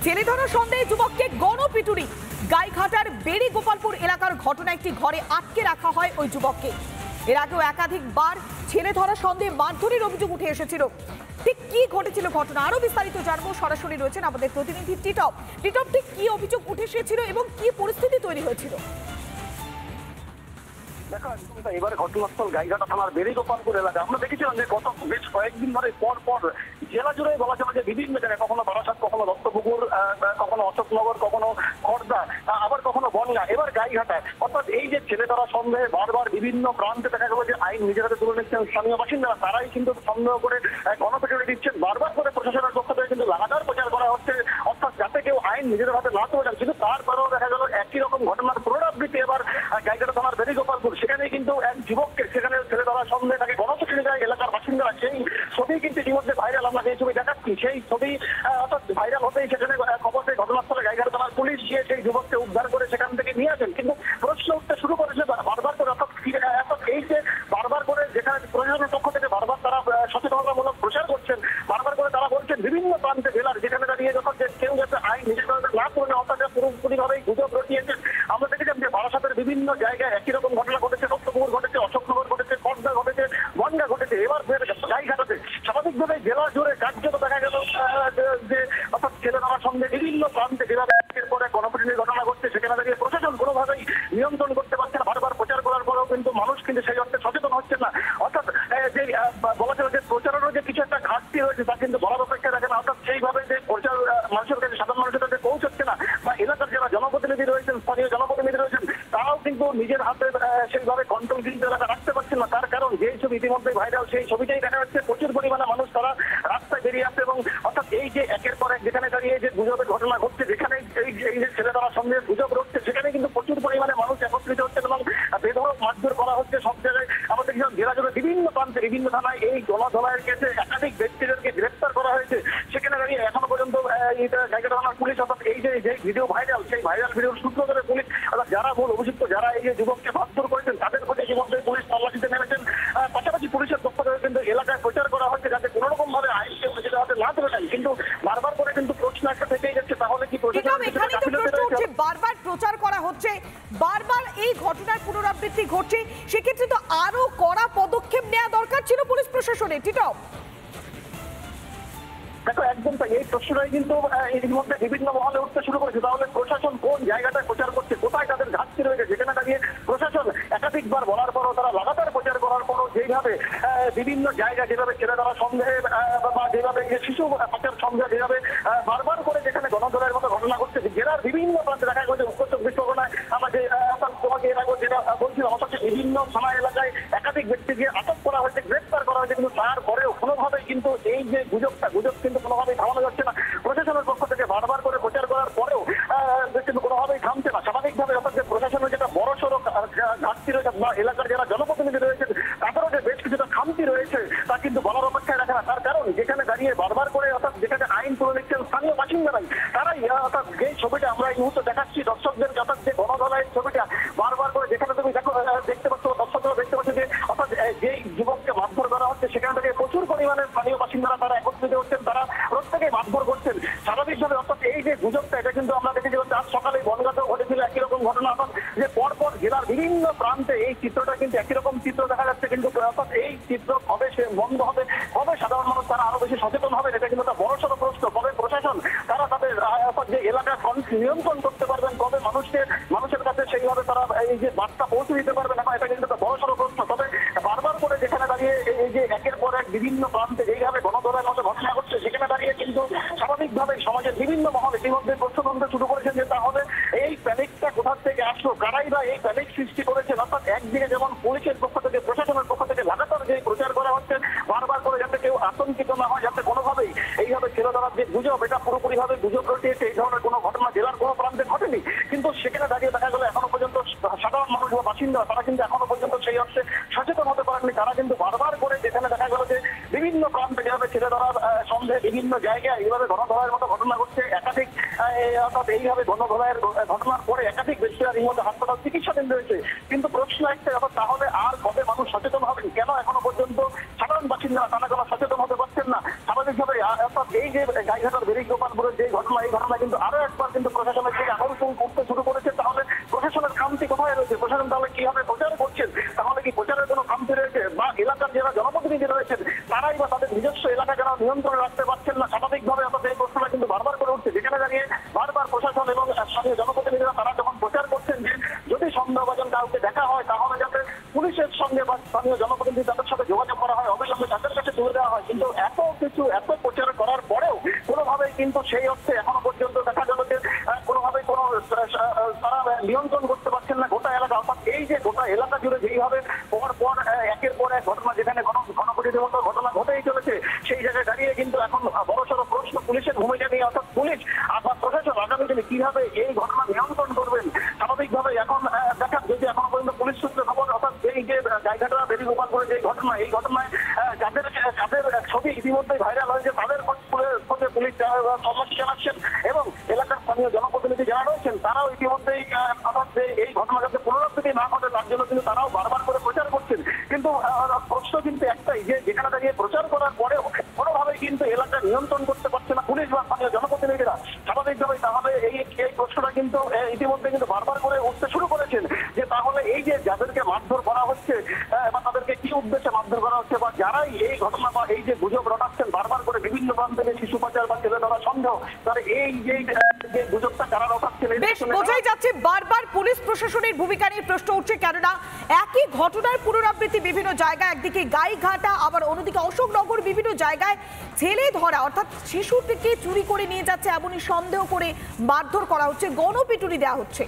ছেলে ধরা সন্দেহে যুবককে গণপিটুনি। গাইঘাটার বেড়ি গোপালপুর এলাকার ঘটনা। একটি ঘরে আটকে রাখা হয় ওই যুবককে। এর আগেও একাধিকবার ছেলে ধরা সন্দেহে মারধরের অভিযোগ উঠে এসেছিল। ঠিক কি ঘটেছিল ঘটনা আরো বিস্তারিত জানবো। সরাসরি রয়েছেন আমাদের প্রতিনিধি টিটপ। টিটপ, ঠিক কি অভিযোগ উঠে এসেছিল এবং কি পরিস্থিতি তৈরি হয়েছিল? দেখো, এবারে ঘটনাস্থল গাইঘাটা থানার বেড়ি গোপালপুর এলাকা। আমরা দেখেছিলাম যে গত বেশ কয়েকদিন ধরে পর পর জেলা জুড়ে বলা চলে যে বিভিন্ন জায়গায়, কখনো বারাসাত, কখনো দত্তপুকুর, কখনো অশোকনগর, কখনো খড়দা, আবার কখনো বনগা, এবার গাইঘাটায়, অর্থাৎ এই যে ছেলে ধরা সন্দেহে বারবার বিভিন্ন প্রান্তে দেখা গেল যে আইন নিজের হাতে তুলে নিচ্ছেন স্থানীয় বাসিন্দারা। তারাই কিন্তু সন্দেহ করে গণপিটুনি দিচ্ছেন। বারবার করে প্রশাসনের পক্ষ থেকে কিন্তু লাগাতার প্রচার করা হচ্ছে, অর্থাৎ যাতে কেউ আইন নিজের হাতে না তুলে নেন। কিন্তু তারপরেও দেখা গেল একই রকম ঘটনার পুনরাবৃত্তি এবার গাইঘাটা থানার বেড়ি গোপালপুর। সেখানে কিন্তু এক যুবককে সেখানে ছেলে ধরা সন্দেহে তাকে গণপিটুনি দেয় এলাকার বাসিন্দারা। সেই ছবি কিন্তু ইতিমধ্যে ভাইরাল। আমরা যে ছবি দেখাচ্ছি সেই ছবি অর্থাৎ ভাইরাল হতেই সেখানে খবর পেয়ে ঘটনাস্থলে গাইঘাটা থানার পুলিশ গিয়ে সেই যুবককে উদ্ধার করে সেখান থেকে নিয়ে আসেন। কিন্তু প্রশ্ন উঠতে শুরু করেছে বারবার করে, অর্থাৎ এই যে বারবার করে যেখানে প্রশাসনের পক্ষ থেকে বারবার তারা সচেতনতামূলক প্রচার করছেন, বারবার করে তারা বলছেন বিভিন্ন প্রান্তে জেলার যেখানে দাঁড়িয়ে যখন যে কেউ যাতে আইন নিজের না করে, অর্থাৎ পুরোপুরিভাবেই গুজব রটিয়েছেন। আমরা দেখেছিলাম যে বারাসাতের বিভিন্ন জায়গায় একই রকম ঘটনা ঘটেছে, দত্তপুকুর ঘটেছে, অশোকনগর ঘটেছে, খড়দা ঘটেছে, বনগা ঘটেছে। এবার গাইঘাটাতে স্বাভাবিকভাবে জেলা জুড়ে কার্যত দেখা গেল যে অর্থাৎ ছেলে ধরার সঙ্গে বিভিন্ন প্রান্তে যেভাবে একের পর এক গণপিটুনির ঘটনা ঘটছে, সেখানে দাঁড়িয়ে প্রশাসন কোনোভাবেই নিয়ন্ত্রণ করতে পারছে না। বারবার প্রচার করার পরেও কিন্তু মানুষ কিন্তু সেই অর্থে সচেতন হচ্ছে না। অর্থাৎ যে বলা চলে যে প্রচারেরও যে কিছু একটা ঘাটতি হয়েছে তা কিন্তু বলার অপেক্ষা রাখে না। অর্থাৎ সেইভাবে যে প্রচার মানুষের কাছে, সাধারণ মানুষের কাছে পৌঁছচ্ছে না, বা এলাকার যারা জনপ্রতিনিধি রয়েছেন, স্থানীয় জনপ্রতিনিধি রয়েছেন, তারাও কিন্তু নিজের হাতে সেইভাবে কন্ট্রোল কিন্তু এলাকা রাখতে পারছেন না। তার কারণ যেই ছবি ইতিমধ্যে ভাইরাল, সেই ছবিটাই দেখা যাচ্ছে প্রচুর পরিমাণে মানুষ তারা রাস্তায় বেরিয়ে আসছে। এবং অর্থাৎ এই যে একের পর এক যেখানে দাঁড়িয়ে যে গুজবের ঘটনা ঘটছে, যেখানে এই যে ছেলে ধরা সন্দেহে গুজব রচ্ছে, সেখানে কিন্তু প্রচুর পরিমাণে মানুষ একত্রিত হচ্ছেন এবং বেধড়ক মারধর করা হচ্ছে সব জায়গায়। আমাদের জেলা জুড়ে বিভিন্ন প্রান্তে, বিভিন্ন থানায় এই গণধোলাইয়ের কেসে একাধিক ব্যক্তিদেরকে গ্রেপ্তার করা হয়েছে। সেখানে দাঁড়িয়ে এখনো পর্যন্ত গাইঘাটা থানার পুলিশ, অর্থাৎ এই যে ভিডিও ভাইরাল, সেই ভাইরাল ভিডিওর সূত্র ধরে পুলিশ, অর্থাৎ যারা মূল অভিযুক্ত, যারা এই যে যুবককে মারধর করেছেন, তাদের প্রতি ইতিমধ্যে পুলিশ তল্লাশিতে নেমেছেন। পাশাপাশি পুলিশের পক্ষ থেকে কিন্তু এলাকায় প্রচার করা হচ্ছে যাতে কোনো রকম ভাবে আইনকে নিজেদের হাতে না তুলে নেন। কিন্তু বারবার করে কিন্তু প্রশ্ন একটা থেকেই যাচ্ছে, তাহলে কি বারবার প্রচার করা হচ্ছে, বারবার এই ঘটনার পুনরাবৃত্তি ঘটছে, সেক্ষেত্রে তো আরো কড়া পদক্ষেপ নেওয়া দরকার ছিল পুলিশ প্রশাসনের। টিটপ, দেখো, একদম তাই। এই প্রশ্নটাই কিন্তু এর মধ্যে বিভিন্ন মহলে উঠতে শুরু করেছে। তাহলে প্রশাসন কোন জায়গাটায় প্রচার করছে, কোথায় তাদের ঘাটতি রয়েছে, যেখানে দাঁড়িয়ে প্রশাসন একাধিকবার বলার পরও, তারা লাগাতার প্রচার করার পরও যেভাবে বিভিন্ন জায়গায় যেভাবে ছেলে ধরা সন্দেহে বা যেভাবে শিশু পাচার সন্দেহে যেভাবে বারবার করে যেখানে গণধোলাইয়ের মতো ঘটনা ঘটছে, জেলার বিভিন্ন প্রান্তে দেখা গেছে। উত্তর চব্বিশ পরগনায় আমরা যে তোমাকে এর আগে যেটা বলছিলাম, অথচ বিভিন্ন থানা এলাকায় একাধিক ব্যক্তিকে আটক করা হয়েছে, গ্রেপ্তার করা হয়েছে। কিন্তু তারপরেও কোনোভাবেই কিন্তু এই যে গুজব কিন্তু কোনোভাবেই থামানো যাচ্ছে না। প্রশাসনের পক্ষ থেকে বারবার করে প্রচার করার পরেও কিন্তু কোনোভাবেই থামছে না। স্বাভাবিকভাবে অর্থাৎ যে প্রশাসনের যেটা বড় সড়ো ঘাটতি রয়েছে, বা এলাকার যারা জনপ্রতিনিধি রয়েছেন তাদেরও যে বেশ কিছুটা খামতি রয়েছে, তা কিন্তু বলার অপেক্ষায় রাখে না। তার কারণ যেখানে দাঁড়িয়ে বারবার করে, অর্থাৎ যেখানে আইন তুলে নিচ্ছেন স্থানীয় বাসিন্দারাই, তারাই অর্থাৎ যে ছবিটা আমরা এই মুহূর্তে দেখাচ্ছি দর্শকদের, অর্থাৎ যে গণধোলাইয়ের ছবিটা বারবার করে যেখানে তুমি দেখতে পাচ্ছ, দর্শকরা দেখতে পাচ্ছে যে অর্থাৎ যেই যুবককে মারধর করা হচ্ছে, সেখান থেকে প্রচুর পরিমাণে স্থানীয় বাসিন্দারা তারা একত্রিত হচ্ছেন, তারা প্রত্যেকে মারধর করছেন। স্বাভাবিকভাবে অর্থাৎ এই যে গুজবটা, এটা কিন্তু আমরা দেখেছি আজ সকালে বনগাঁতেও ঘটেছিল একই রকম ঘটনা। অর্থাৎ যে পরপর জেলার বিভিন্ন প্রান্তে এই চিত্রটা কিন্তু একই রকম চিত্র দেখা যাচ্ছে। কিন্তু অর্থাৎ এই চিত্র কবে সে বন্ধ হবে, কবে সাধারণ মানুষ তারা আরো বেশি সচেতন হবে, এটা কিন্তু একটা বড়সড় প্রশ্ন। কবে প্রশাসন তারা তাদের যে এলাকা নিয়ন্ত্রণ করতে পারবেন, কবে মানুষের কাছে সেইভাবে তারা এই যে বার্তা পৌঁছে দিতে পারবেন, এটা কিন্তু একটা বড়সড় প্রশ্ন। তবে বারবার করে যেখানে দাঁড়িয়ে এই যে একের পর এক বিভিন্ন প্রান্তে যেইভাবে গণধোলাইয়ের মতো ঘটনা ঘটছে, সেখানে দাঁড়িয়ে কিন্তু স্বাভাবিকভাবে সমাজের বিভিন্ন মহল ইতিমধ্যে প্রশ্ন তুলতে শুরু করেছেন যে তাহলে এই প্যানিকটা কোথা থেকে আসলো, কারাই বা এই প্যানিক সৃষ্টি করেছেন। অর্থাৎ একদিকে যেমন পুলিশের পক্ষ থেকে, প্রশাসনের পক্ষ থেকে লাগাতার যে প্রচার করা হচ্ছে বারবার করে, যাতে কেউ আতঙ্কিত না হয়, যাতে কোনোভাবেই এইভাবে ছেলে ধরার যে গুজব, এটা পুরোপুরিভাবে গুজব রটিয়েছে, এই ধরনের কোনো ঘটনা জেলার কোনো প্রান্তে ঘটেনি। কিন্তু সেখানে দাঁড়িয়ে দেখা গেল এখনো পর্যন্ত সাধারণ মানুষ বা বাসিন্দা তারা কিন্তু এখনো পর্যন্ত সেই অর্থে সচেতন হতে পারেননি। তারা কিন্তু বারবার করে যেখানে দেখা গেল যে বিভিন্ন প্রান্তে যেভাবে ছেলে ধরার সন্দেহে বিভিন্ন জায়গায় এইভাবে গণধোলাইয়ের মতো ঘটনা ঘটছে, একাধিক অর্থাৎ এইভাবে গণধোলাইয়ের ঘটনার পরে একাধিক ব্যক্তিরা এই মধ্যে হাসপাতাল চিকিৎসাধীন রয়েছে। কিন্তু প্রশ্ন একটা, তাহলে আর কবে মানুষ সচেতন হবেন? কেন এখনো পর্যন্ত সাধারণ বাসিন্দারা তারা কোনো সচেতন হতে পারছেন না? স্বাভাবিকভাবে অর্থাৎ এই যে গাইঘাটার বেড়ি গোপালপুরের যে ঘটনা, এই ঘটনা কিন্তু আরো একবার কিন্তু প্রশাসনের দিকে আকর্ষণ করতে শুরু করেছে। তাহলে প্রশাসনের খামতি কোথায় রয়েছে? প্রশাসন তাহলে কিভাবে প্রচার করছেন? তাহলে কি প্রচারের কোনো খামতি রয়েছে? বা এলাকার যারা জনপ্রতিনিধি রয়েছেন তারাই বা তাদের নিজস্ব এলাকা যারা নিয়ন্ত্রণে রাখতে পারছেন না স্বাভাবিকভাবে? অর্থাৎ এই প্রশ্নটা কিন্তু বারবার করে উঠছে, যেখানে দাঁড়িয়ে বারবার প্রশাসন এবং স্থানীয় জনপ্রতিনিধিরা তারা যখন প্রচার করছেন যে যদি সন্দেহভাজন কাউকে দেখা হয় তাহলে যাতে পুলিশের সঙ্গে বা স্থানীয় জনপ্রতিনিধি তাদের সাথে যোগাযোগ করা হয়, অবিলম্বে তাদের কাছে তুলে দেওয়া হয়। কিন্তু এত কিছু এত প্রচার করার পরেও কোনোভাবেই কিন্তু সেই অর্থে এখনো পর্যন্ত দেখা গেল যে কোনোভাবেই কোনো তারা নিয়ন্ত্রণ করতে পারছেন না গোটা এলাকা। অর্থাৎ এই যে গোটা এলাকা জুড়ে যেইভাবে পর পর একের পর এক ঘটনা, যেখানে গণপ্রতিনিধির মতো ঘটনা ঘটেই চলেছে, সেই জায়গায় দাঁড়িয়ে কিন্তু এখন বড়সড় প্রশ্ন পুলিশের ভূমিকা নিয়ে। অর্থাৎ পুলিশ বা প্রশাসন আগামী দিনে কিভাবে এই ঘটনা নিয়ন্ত্রণ করবেন? স্বাভাবিকভাবে এখন দেখা যদি এখনো পর্যন্ত পুলিশ সূত্রে খবর, অর্থাৎ এই যে গাইঘাটা বেরিগোপালপুরে যে ঘটনা, এই ঘটনায় যাদের ছবি ইতিমধ্যেই ভাইরাল হয়েছে তাদের খোঁজে পুলিশ তল্লাশি চালাচ্ছেন এবং এলাকার স্থানীয় জনপ্রতিনিধি যারা রয়েছেন তারাও ইতিমধ্যেই অর্থাৎ যে এই ঘটনা যাতে পুনরাবৃত্তি না ঘটে তার জন্য কিন্তু তারাও বারবার করে প্রচার করছেন। কিন্তু প্রশ্ন কিন্তু একটাই, যে যেখানে দাঁড়িয়ে প্রচার করার পরেও কোনোভাবেই কিন্তু এলাকা নিয়ন্ত্রণ করতে পারছে না পুলিশ বা স্থানীয় জনপ্রতিনিধিরা স্বাভাবিকভাবে। তাহলে এই প্রশ্নটা কিন্তু ইতিমধ্যে কিন্তু বারবার করে উঠতে শুরু করেছেন যে তাহলে এই যে যাদেরকে মারধর করা হচ্ছে বা তাদেরকে কি উদ্দেশ্যে মারধর করা হচ্ছে, বা যারাই এই ঘটনা বা এই যে গুজব রটাচ্ছেন বারবার করে বিভিন্ন প্রান্ত থেকে শিশু পাচার বা ছেলে ধরা সন্দেহ, তারা এই যে গুজবটা যারা রটাচ্ছেন বেশ বোঝাই যাচ্ছে বারবার পুলিশ প্রশাসনের ভূমিকা নিয়ে প্রশ্ন উঠছে, কেননা একই ঘটনার পুনরাবৃত্তি বিভিন্ন জায়গায়, একদিকে গাইঘাটা আবার অন্যদিকে অশোকনগর, বিভিন্ন জায়গায় ছেলে ধরা অর্থাৎ শিশুটিকে চুরি করে নিয়ে যাচ্ছে এমনই সন্দেহ করে মারধর করা হচ্ছে, গণপিটুনি দেওয়া হচ্ছে।